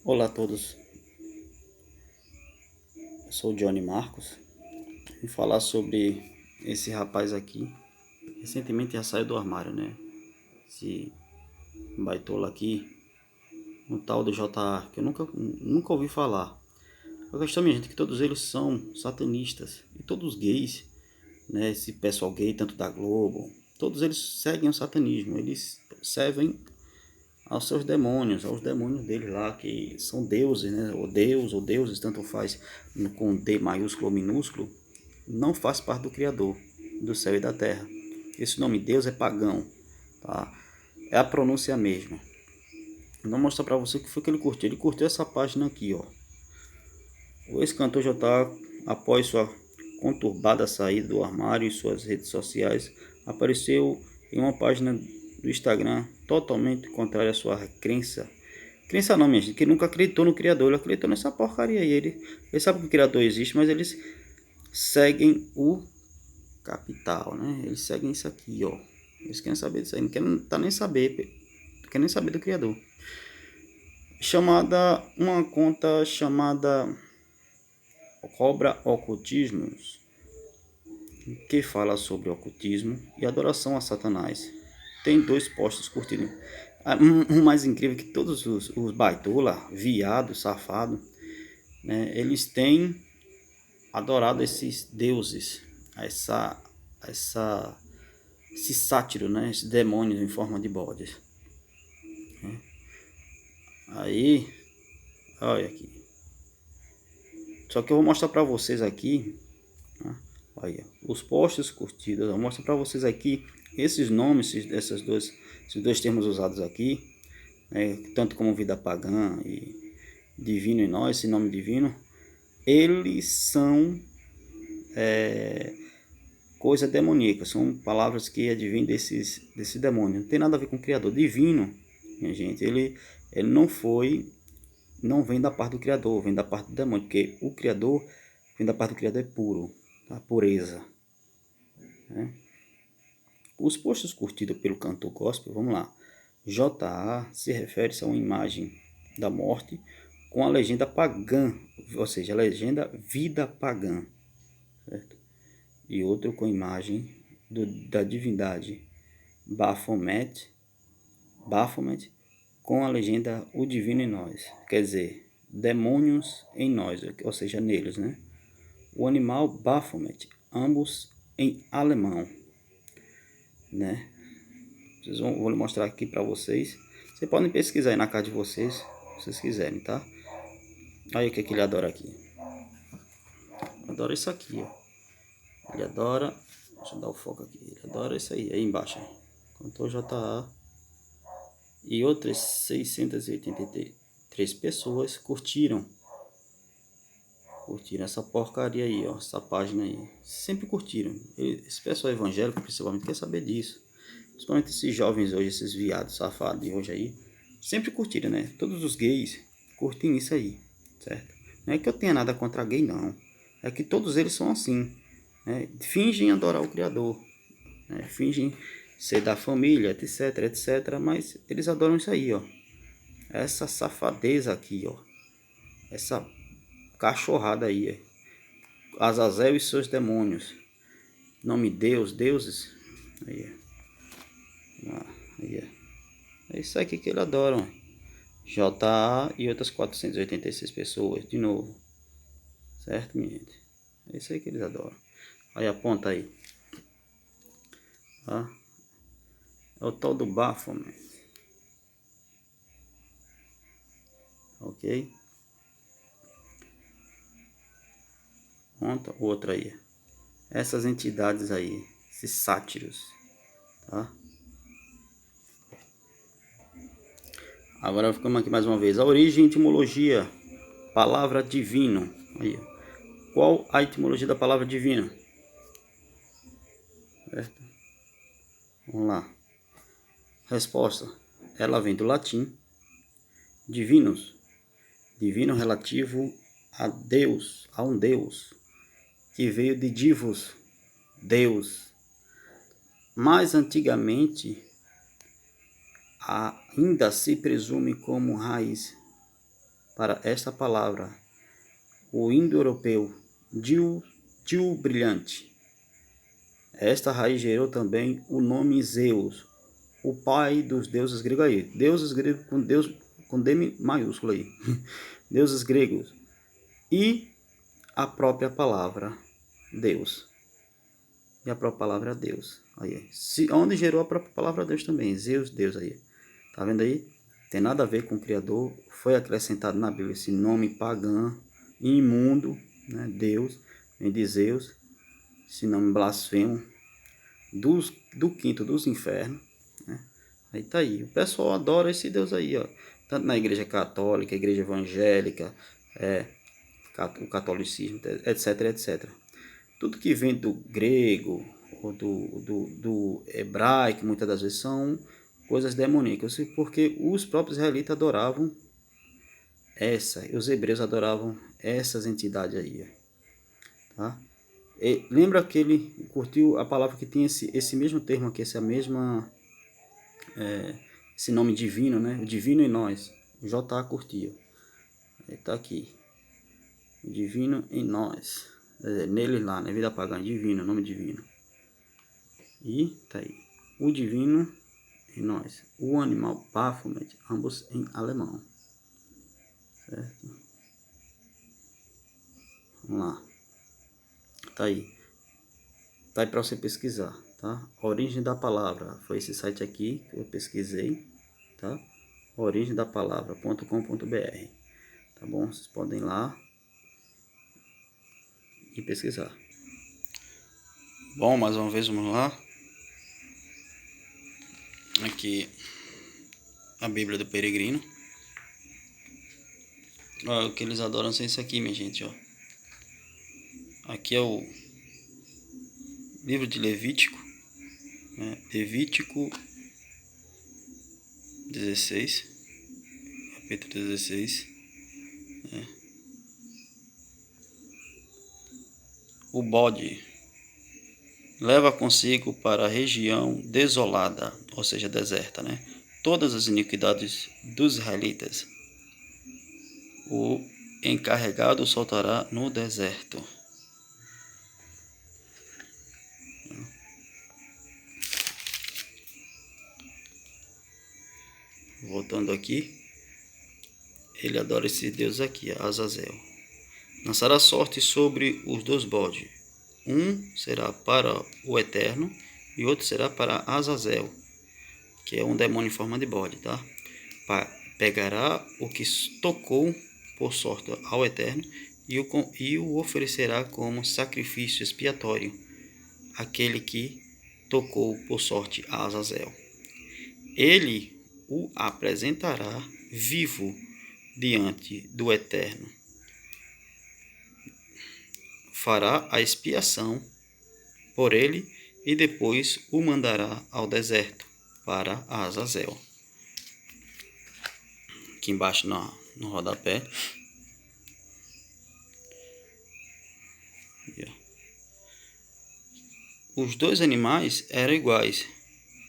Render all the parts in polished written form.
Olá a todos, eu sou o Johnny Marcos. Vou falar sobre esse rapaz aqui. Recentemente já saiu do armário, né? Esse baitola aqui, um tal de JA, que eu nunca ouvi falar. A questão, minha gente, é que todos eles são satanistas. E todos gays, né? Esse pessoal gay, tanto da Globo, todos eles seguem o satanismo. Eles servem aos seus demônios, aos demônios dele lá, que são deuses, né? Ou Deus, ou deuses, tanto faz com D maiúsculo ou minúsculo, não faz parte do Criador do céu e da terra. Esse nome Deus é pagão, tá? É a pronúncia mesma. Vou mostrar para você o que foi que ele curtiu. Ele curtiu essa página aqui, ó. O ex-cantor já está, após sua conturbada saída do armário e suas redes sociais, apareceu em uma página do Instagram totalmente contrária à sua crença. Crença não, minha gente, que nunca acreditou no Criador, ele acreditou nessa porcaria aí. Ele sabe que o Criador existe, mas eles seguem o capital, né? Eles seguem isso aqui, ó. Eles querem saber disso aí, não querem tá nem saber, não querem nem saber do Criador. Uma conta chamada Cobra Ocultismos, que fala sobre ocultismo e adoração a Satanás. Tem dois posts curtidos. Um mais incrível que todos os baitola, viado, safado, né? Eles têm adorado esses deuses, essa, essa, esse sátiro, né? Esse demônio em forma de bodes. Aí, olha aqui. Só que eu vou mostrar para vocês aqui, né? Olha, os posts curtidos. Eu vou mostrar para vocês aqui esses nomes, esses dois termos usados aqui, né? Tanto como vida pagã e divino em nós, esse nome divino, eles são coisa demoníaca, são palavras que advêm desse demônio. Não tem nada a ver com o Criador. Divino, minha gente, ele não vem da parte do Criador, vem da parte do demônio, porque o Criador vem da parte do Criador é puro, a pureza, né? Os posts curtidos pelo cantor gospel, vamos lá. JA se refere a uma imagem da morte com a legenda pagã, ou seja, a legenda vida pagã, certo? E outro com a imagem da divindade Baphomet com a legenda o divino em nós, quer dizer, demônios em nós, ou seja, neles, né? O animal Baphomet, ambos em alemão, né? Vou mostrar aqui para vocês. Vocês podem pesquisar aí na casa de vocês, se vocês quiserem, tá? Aí o que, que ele adora aqui. Adora isso aqui, ó. Ele adora. Deixa eu dar o foco aqui. Ele adora isso aí embaixo. Cantor JA. E outras 683 pessoas curtiram essa porcaria aí, ó, essa página aí. Sempre curtiram. Esse pessoal evangélico principalmente quer saber disso. Principalmente esses jovens hoje, esses viados safados de hoje aí, sempre curtiram, né? Todos os gays curtem isso aí, certo? Não é que eu tenha nada contra gay, não. É que todos eles são assim, né? Fingem adorar o Criador, né? Fingem ser da família, etc, etc. Mas eles adoram isso aí, ó. Essa safadeza aqui, ó. Essa cachorrada aí, ó. Azazel e seus demônios. Nome Deus, deuses. Aí, aí, é isso aqui que ele adora, ó. JA e outras 486 pessoas, de novo. Certo, minha gente? É isso aí que eles adoram. Aí aponta aí. Tá? É o tal do Baphomet. Ok? Ponta, outra aí. Essas entidades aí. Esses sátiros. Tá? Agora ficamos aqui mais uma vez. A origem e etimologia. Palavra divino. Aí. Qual a etimologia da palavra divino? Certo? Vamos lá. Resposta. Ela vem do latim. Divinos. Divino relativo a Deus, a um Deus. Que veio de divos. Deus. Mais antigamente, ainda se presume como raiz para esta palavra. O indo-europeu Diu brilhante. Esta raiz gerou também o nome Zeus, o pai dos deuses gregos aí. Deuses gregos com D maiúsculo aí. Deuses gregos. E a própria palavra Deus. E a própria palavra Deus. Aí. Onde gerou a própria palavra Deus também. Zeus, Deus aí. Tá vendo aí? Tem nada a ver com o Criador. Foi acrescentado na Bíblia esse nome pagão, imundo, né? Deus, vem de Zeus. Esse nome blasfemo. Do quinto dos infernos. Né? Aí tá aí. O pessoal adora esse Deus aí, ó. Tanto na igreja católica, igreja evangélica, o catolicismo, etc, etc. Tudo que vem do grego ou do hebraico, muitas das vezes são coisas demoníacas, porque os próprios israelitas adoravam os hebreus adoravam essas entidades aí, tá? E lembra que ele curtiu a palavra que tem esse mesmo termo aqui, esse nome divino, né? O divino em nós. O J.A. curtiu. Ele tá aqui. O divino em nós. Nele lá, né? Vida pagã, divino, nome divino. E tá aí. O divino em nós. O animal Baphomet, ambos em alemão. Certo? Vamos lá. Tá aí. Tá aí para você pesquisar, tá? A origem da palavra foi esse site aqui que eu pesquisei, tá? origemdapalavra.com.br, tá bom? Vocês podem ir lá e pesquisar. Bom, mais uma vez vamos lá. Aqui a Bíblia do Peregrino. Ó, o que eles adoram ser isso aqui, minha gente, ó. Aqui é o livro de Levítico, né? Levítico 16, capítulo 16, né? O bode leva consigo para a região desolada, ou seja, deserta, né? Todas as iniquidades dos israelitas. O encarregado soltará no deserto. Voltando aqui, ele adora esse deus aqui, Azazel. Lançará sorte sobre os dois bodes. Um será para o Eterno e outro será para Azazel, que é um demônio em forma de bode, tá? Pegará o que tocou por sorte ao Eterno e o oferecerá como sacrifício expiatório, aquele que tocou por sorte a Azazel. Ele o apresentará vivo diante do Eterno. Fará a expiação por ele e depois o mandará ao deserto para Azazel. Aqui embaixo no rodapé. Os dois animais eram iguais.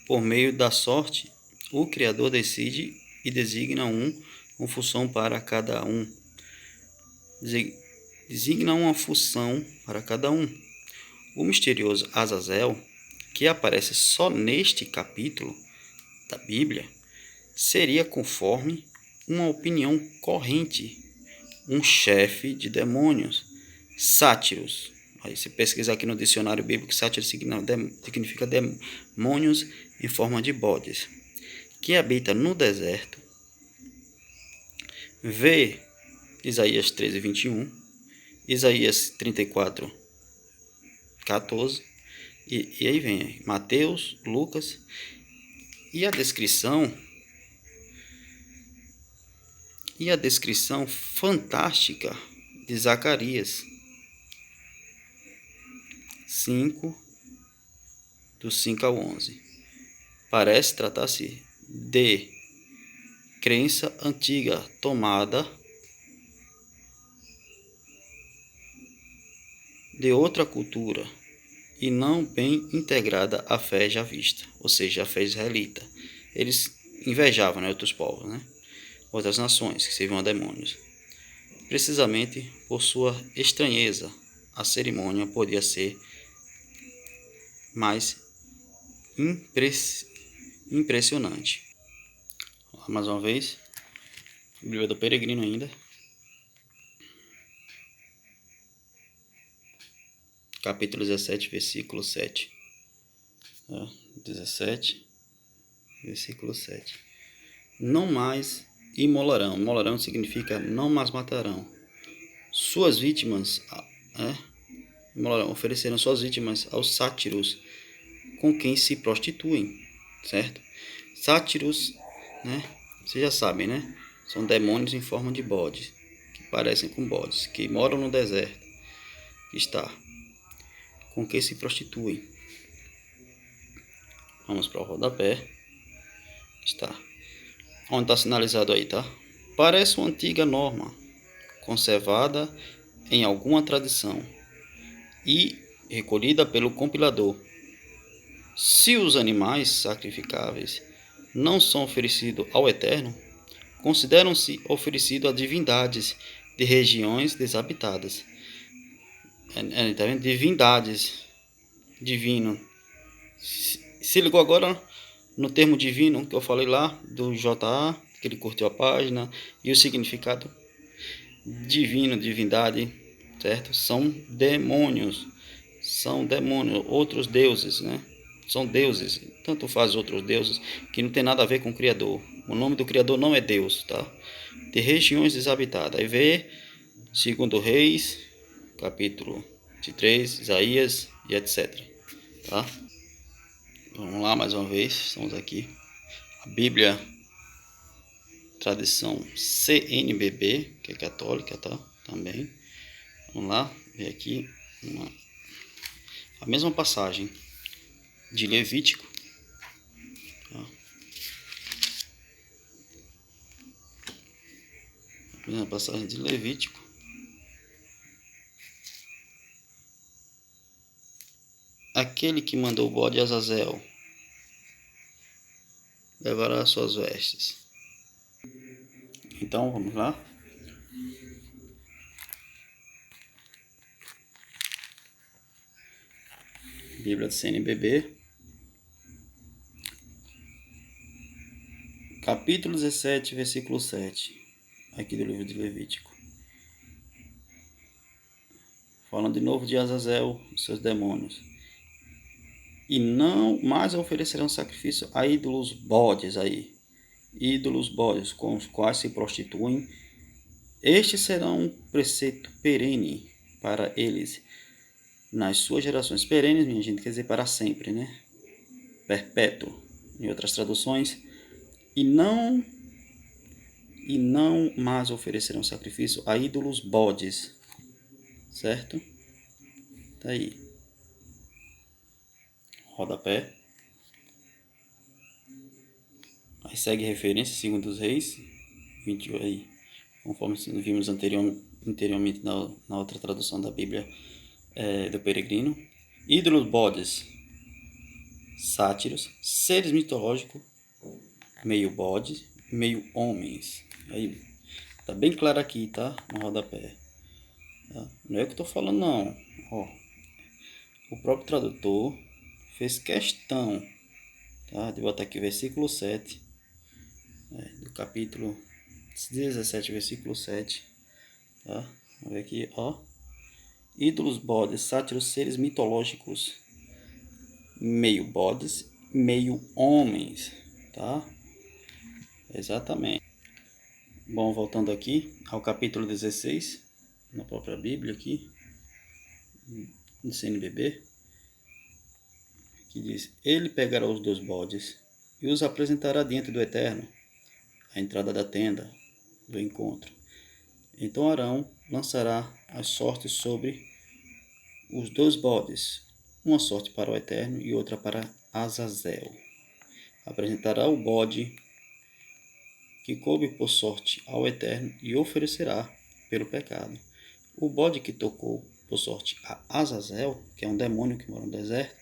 Por meio da sorte, o Criador decide e designa uma função para cada um. Designa uma função para cada um. O misterioso Azazel, que aparece só neste capítulo da Bíblia, seria, conforme uma opinião corrente, um chefe de demônios, sátiros. Aí você pesquisar aqui no dicionário bíblico, sátiro significa demônios em forma de bodes, que habita no deserto. Vê Isaías 13, 21, Isaías 34, 14, e aí vem Mateus, Lucas, e a descrição fantástica de Zacarias 5, do 5 ao 11. Parece tratar-se de crença antiga tomada de outra cultura e não bem integrada à fé já vista, ou seja, a fé israelita. Eles invejavam, né, outros povos, né, outras nações que serviam a demônios. Precisamente por sua estranheza, a cerimônia podia ser mais impressionante. Mais uma vez, Bíblia do Peregrino ainda. Capítulo 17, versículo 7. 17, versículo 7. Não mais imolarão. Imolarão significa não mais matarão. Suas vítimas, imolarão, ofereceram suas vítimas aos sátiros, com quem se prostituem, certo? Sátiros, né? Vocês já sabem, né? São demônios em forma de bodes, que parecem com bodes, que moram no deserto, com quem se prostituem. Vamos para o rodapé. Onde está sinalizado aí, tá? Parece uma antiga norma, conservada em alguma tradição e recolhida pelo compilador. Se os animais sacrificáveis não são oferecidos ao Eterno, consideram-se oferecidos a divindades de regiões desabitadas. Tá vendo? Divindades, divino. Se ligou agora no termo divino que eu falei lá do JA, que ele curtiu a página, e o significado divino, divindade, certo? São demônios, outros deuses, né? São deuses, tanto faz outros deuses, que não tem nada a ver com o Criador. O nome do Criador não é Deus, tá? De regiões desabitadas. Aí vê 2 Reis, capítulo 23, Isaías e etc. Tá? Vamos lá mais uma vez, estamos aqui. A Bíblia, tradição CNBB, que é católica, tá? Também. Vamos lá, ver aqui a mesma passagem de Levítico. Tá? A mesma passagem de Levítico. Aquele que mandou o bode a Azazel levará suas vestes. Então, vamos lá. Bíblia do CNBB. Capítulo 17, versículo 7. Aqui do livro de Levítico. Falando de novo de Azazel, seus demônios. E não mais oferecerão sacrifício a ídolos bodes aí. Ídolos bodes com os quais se prostituem. Estes serão um preceito perene para eles nas suas gerações. Perenes, minha gente, quer dizer para sempre, né? Perpétuo, em outras traduções. E não mais oferecerão sacrifício a ídolos bodes, certo? Tá aí. Rodapé. Aí segue referência, segundo os reis, 20 aí, conforme vimos anteriormente na outra tradução da Bíblia do Peregrino. Ídolos bodes, sátiros, seres mitológicos, meio bodes, meio homens. Aí, tá bem claro aqui, tá? No rodapé. Tá? Não é o que eu tô falando, não. Ó, o próprio tradutor fez questão, tá, de botar aqui o versículo 7, do capítulo 17, versículo 7. Tá? Vamos ver aqui, ó. Ídolos, bodes, sátiros, seres mitológicos, meio bodes, meio homens, tá? Exatamente. Bom, voltando aqui ao capítulo 16, na própria Bíblia aqui, do CNBB, que diz: Ele pegará os 2 bodes e os apresentará diante do Eterno, à entrada da tenda do encontro. Então Arão lançará as sortes sobre os 2 bodes, uma sorte para o Eterno e outra para Azazel. Apresentará o bode que coube por sorte ao Eterno e oferecerá pelo pecado. O bode que tocou por sorte a Azazel, que é um demônio que mora no deserto,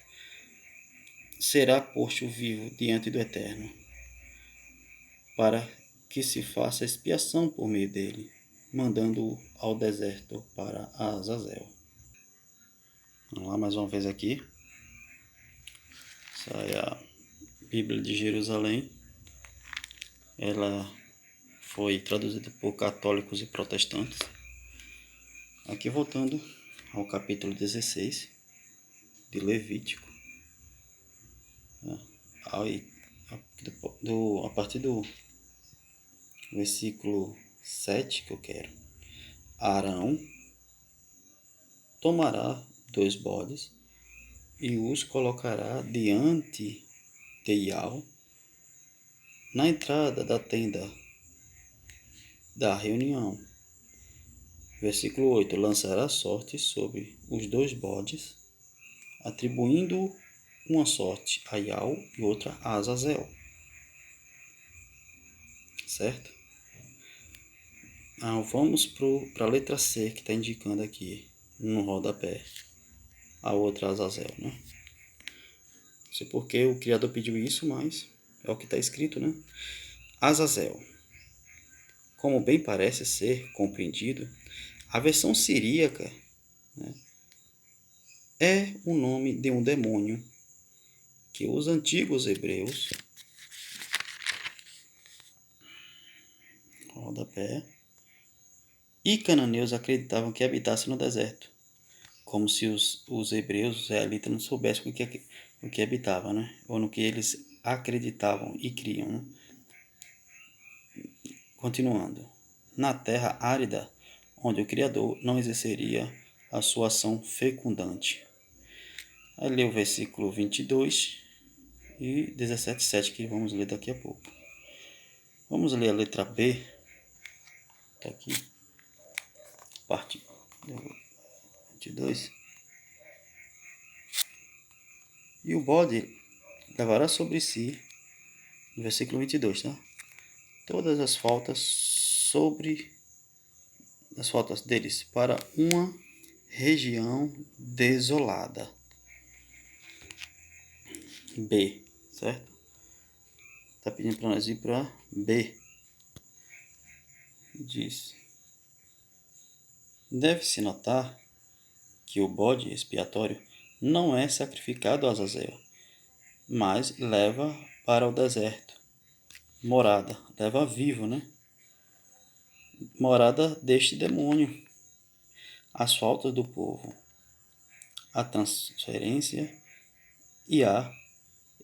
será posto vivo diante do Eterno, para que se faça expiação por meio dele. mandando ao deserto para Azazel. Vamos lá mais uma vez aqui. Essa é a Bíblia de Jerusalém. Ela foi traduzida por católicos e protestantes. Aqui voltando ao capítulo 16 de Levítico. A partir do versículo 7 que eu quero. Arão tomará 2 bodes e os colocará diante de Yahweh na entrada da tenda da reunião. Versículo 8. Lançará sorte sobre os 2 bodes, atribuindo uma sorte a Yahweh e outra a Azazel. Certo? Vamos para a letra C, que está indicando aqui no rodapé. A outra Azazel, né? Não sei porque o Criador pediu isso, mas é o que está escrito, né? Azazel. Como bem parece ser compreendido, a versão siríaca, né, é o nome de um demônio que os antigos hebreus, rodapé, e cananeus acreditavam que habitasse no deserto, como se os hebreus, os israelitas, não soubessem o que habitava, né? Ou no que eles acreditavam e criam. Né? Continuando. Na terra árida, onde o Criador não exerceria a sua ação fecundante. Aí lê o versículo 22 e 17,7 que vamos ler daqui a pouco. Vamos ler a letra B. Está aqui. Parte 22. E o bode levará sobre si, no versículo 22, tá? Todas as faltas deles para uma região desolada. B, certo? Está pedindo para nós ir para B. Diz: deve-se notar que o bode expiatório não é sacrificado a Azazel, mas leva para o deserto. Morada, leva vivo, né? Morada deste demônio. As faltas do povo, a transferência e a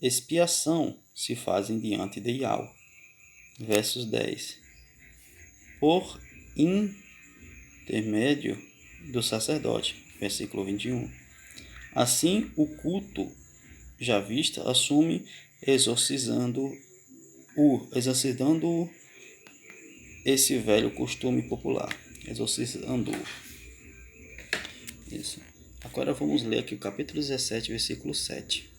expiação se fazem diante de Yahweh. Versos 10. Por intermédio do sacerdote. Versículo 21. Assim, o culto já vista assume exorcizando esse velho costume popular. Exorcizando-o. Isso. Agora vamos ler aqui o capítulo 17, versículo 7.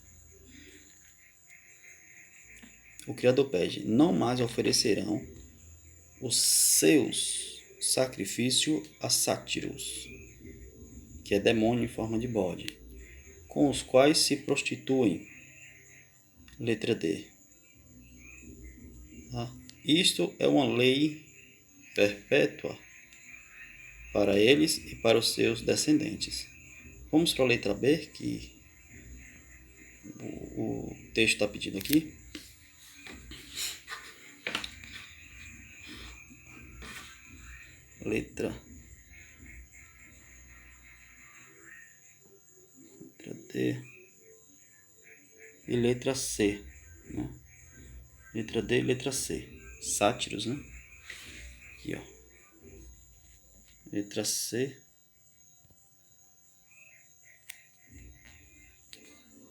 O Criador pede: não mais oferecerão os seus sacrifícios a sátiros, que é demônio em forma de bode, com os quais se prostituem. Letra D. Isto é uma lei perpétua para eles e para os seus descendentes. Vamos para a letra B, que o texto está pedindo aqui. Letra D e letra C, né? Letra D e letra C. Sátiros, né? Aqui, ó. Letra C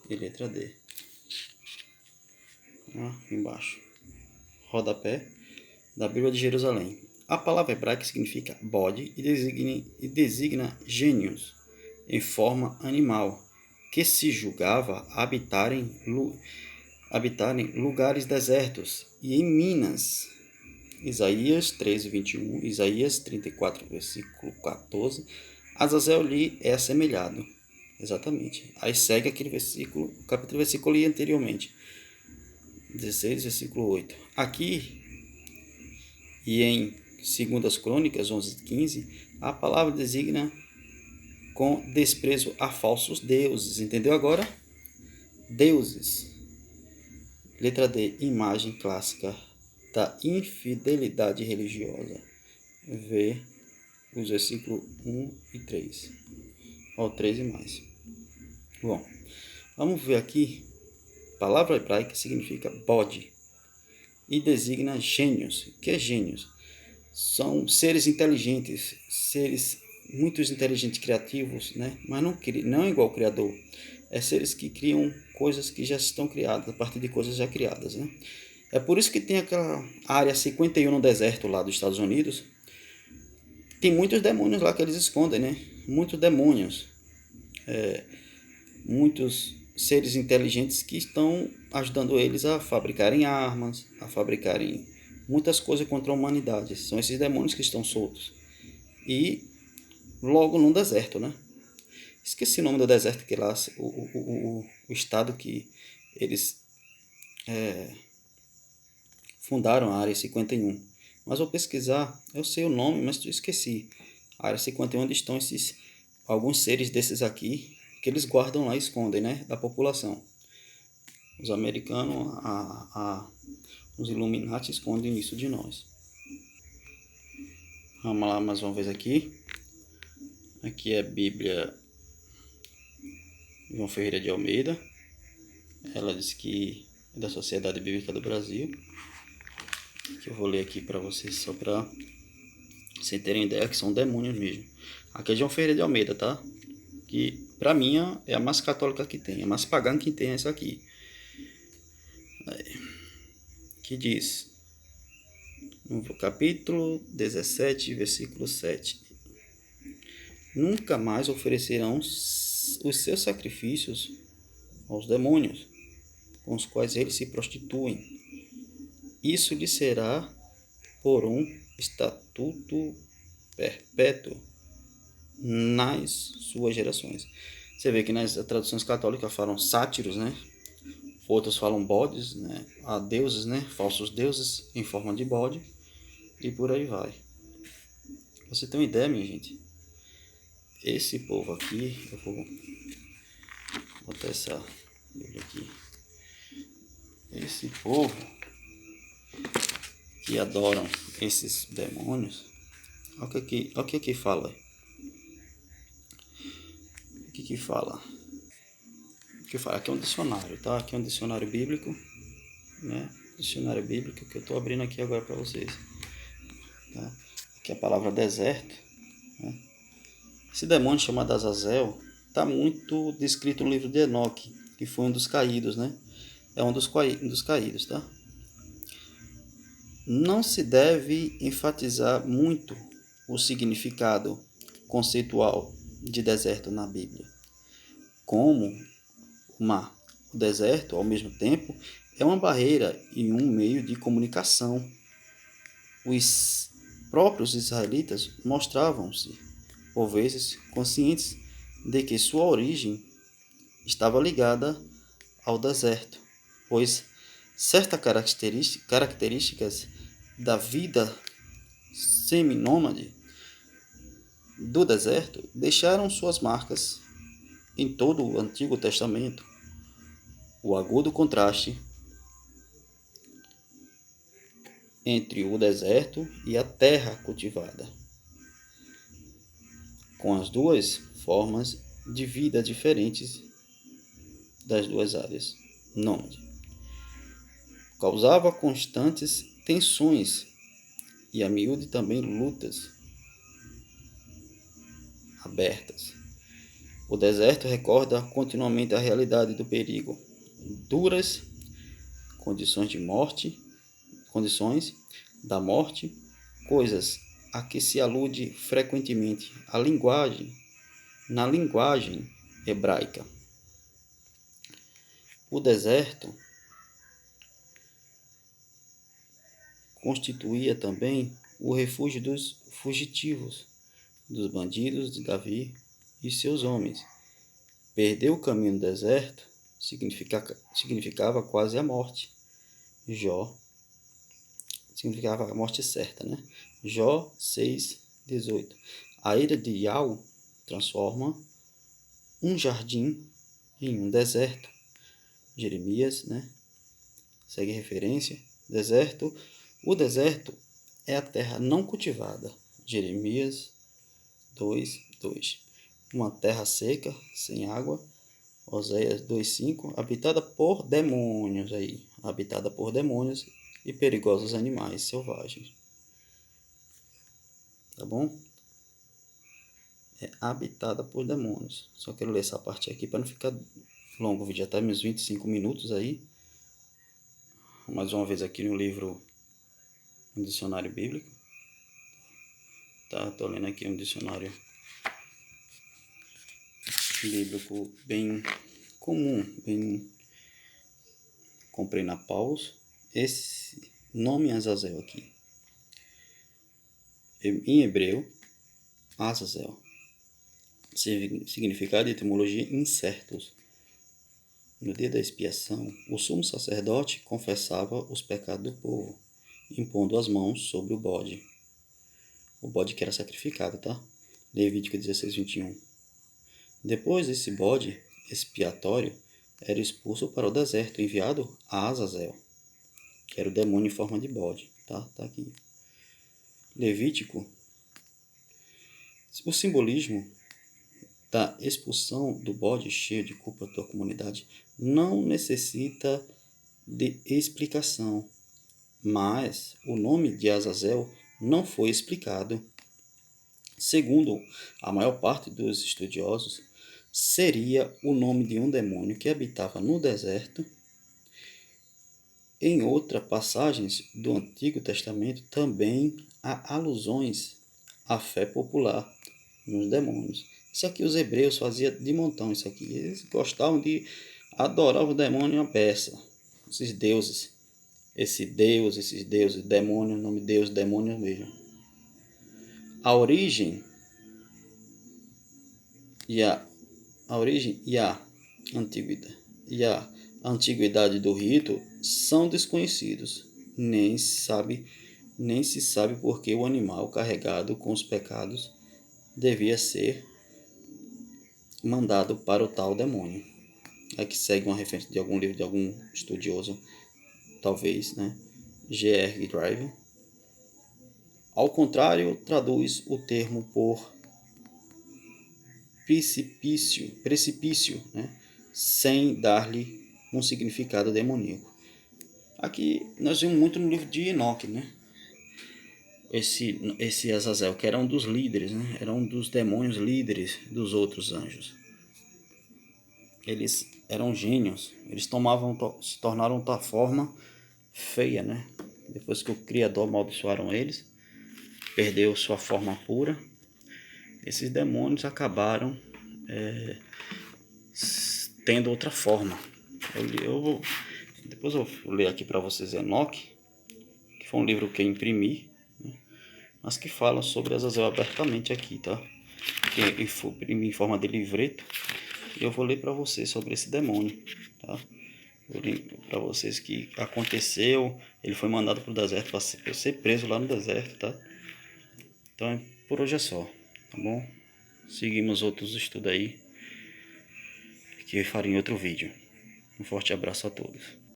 e letra D. Aqui embaixo. Rodapé da Bíblia de Jerusalém. A palavra hebraica significa bode e designa gênios em forma animal, que se julgava habitarem lugares desertos e em minas. Isaías 13, 21, Isaías 34, versículo 14. Azazel lhe é assemelhado. Exatamente. Aí segue aquele versículo, o capítulo versículo ali anteriormente. 16, versículo 8. Aqui e em segundo as Crônicas 11:15, a palavra designa com desprezo a falsos deuses. Entendeu agora? Deuses. Letra D, imagem clássica da infidelidade religiosa. V, os versículos 1 e 3. Ou 3 e mais. Bom, vamos ver aqui. A palavra hebraica significa bode e designa gênios. O que é gênios? São seres inteligentes, seres muito inteligentes, criativos, né? Mas não é igual ao Criador. É seres que criam coisas que já estão criadas, a partir de coisas já criadas, né? É por isso que tem aquela área 51 no deserto lá dos Estados Unidos. Tem muitos demônios lá que eles escondem, né? Muitos demônios. Muitos seres inteligentes que estão ajudando eles a fabricarem armas, a fabricarem muitas coisas contra a humanidade. São esses demônios que estão soltos. E logo no deserto, né? Esqueci o nome do deserto, que lá o estado que eles fundaram a Área 51. Mas vou pesquisar, eu sei o nome, mas eu esqueci. A Área 51 onde estão alguns seres desses aqui, que eles guardam lá e escondem, né? Da população. Os americanos, os Illuminati escondem isso de nós. Vamos lá mais uma vez aqui. Aqui é a Bíblia João Ferreira de Almeida. Ela diz que é da Sociedade Bíblica do Brasil. Que eu vou ler aqui para vocês só para vocês terem ideia que são demônios mesmo. Aqui é João Ferreira de Almeida, tá? Que para mim é a mais católica que tem, a mais pagã que tem essa aqui. Que diz no capítulo 17, versículo 7: Nunca mais oferecerão os seus sacrifícios aos demônios, com os quais eles se prostituem. Isso lhe será por um estatuto perpétuo nas suas gerações. Você vê que nas traduções católicas falam sátiros, né? Outros falam bodes, né? Há deuses, né? Falsos deuses em forma de bode. E por aí vai. Você tem uma ideia, minha gente? Esse povo aqui, eu vou botar essa Bíblia aqui. Esse povo que adoram esses demônios, olha o que aqui fala. O que fala? O que fala? Aqui é um dicionário, tá? Aqui é um dicionário bíblico, né? Dicionário bíblico que eu estou abrindo aqui agora para vocês. Tá? Aqui é a palavra deserto, né? Esse demônio chamado Azazel está muito descrito no livro de Enoque, que foi um dos caídos, né? É um dos caídos, tá? Não se deve enfatizar muito o significado conceitual de deserto na Bíblia. Como o mar, o deserto, ao mesmo tempo, é uma barreira e um meio de comunicação. Os próprios israelitas mostravam-se, por vezes, conscientes de que sua origem estava ligada ao deserto, pois certas características da vida seminômade do deserto deixaram suas marcas em todo o Antigo Testamento. O agudo contraste entre o deserto e a terra cultivada, com as duas formas de vida diferentes das duas áreas nômade, causava constantes tensões e a miúde também lutas abertas. O deserto recorda continuamente a realidade do perigo, duras condições da morte, coisas a que se alude frequentemente na linguagem hebraica. O deserto constituía também o refúgio dos fugitivos, dos bandidos de Davi e seus homens. Perder o caminho no deserto significava quase a morte. Jó significava a morte certa, né? Jó 6:18. A ira de Yahweh transforma um jardim em um deserto. Jeremias, né? Segue referência. Deserto. O deserto é a terra não cultivada. Jeremias 2:2. Uma terra seca, sem água. Oséias 2:5. Habitada por demônios aí. Habitada por demônios e perigosos animais selvagens. Tá bom? É habitada por demônios. Só quero ler essa parte aqui para não ficar longo. O vídeo já está uns 25 minutos aí. Mais uma vez aqui no livro, um dicionário bíblico. Tá, tô lendo aqui um dicionário bíblico bem comum, bem comprei na Paulus. Esse nome Azazel aqui, em hebreu, Azazel, significado e etimologia incertos. No dia da expiação, o sumo sacerdote confessava os pecados do povo, impondo as mãos sobre o bode. O bode que era sacrificado, tá? Levítico 16:21. Depois esse bode expiatório era expulso para o deserto, enviado a Azazel, que era o demônio em forma de bode, tá? Tá aqui. Levítico. O simbolismo da expulsão do bode cheio de culpa da comunidade não necessita de explicação, mas o nome de Azazel não foi explicado. Segundo a maior parte dos estudiosos, seria o nome de um demônio que habitava no deserto. Em outras passagens do Antigo Testamento também há alusões à fé popular nos demônios. Isso aqui os hebreus faziam de montão, isso aqui. Eles gostavam de adorar o demônio à peça. Esses deuses. Esses deuses, demônio, nome de Deus, demônio mesmo. A origem e a antiguidade do rito são desconhecidos. Nem se sabe por que o animal carregado com os pecados devia ser mandado para o tal demônio. Aqui segue uma referência de algum livro de algum estudioso, talvez, né? G.R. Driver. Ao contrário, traduz o termo por precipício, né? Sem dar-lhe um significado demoníaco. Aqui nós vimos muito no livro de Enoque, né? Esse Azazel, que era um dos líderes, né? Era um dos demônios líderes dos outros anjos. Eles eram gênios. Eles se tornaram da forma feia, né? Depois que o Criador amaldiçoaram eles, perdeu sua forma pura. Esses demônios acabaram tendo outra forma. Depois eu vou ler aqui para vocês Enoque, que foi um livro que eu imprimi, né? Mas que fala sobre Azazel abertamente aqui, tá? Que eu imprimi em forma de livreto. E eu vou ler para vocês sobre esse demônio, tá? Vou ler para vocês que aconteceu. Ele foi mandado para o deserto para ser preso lá no deserto, tá? Então por hoje é só, tá bom? Seguimos outros estudos aí que eu farei em outro vídeo. Um forte abraço a todos.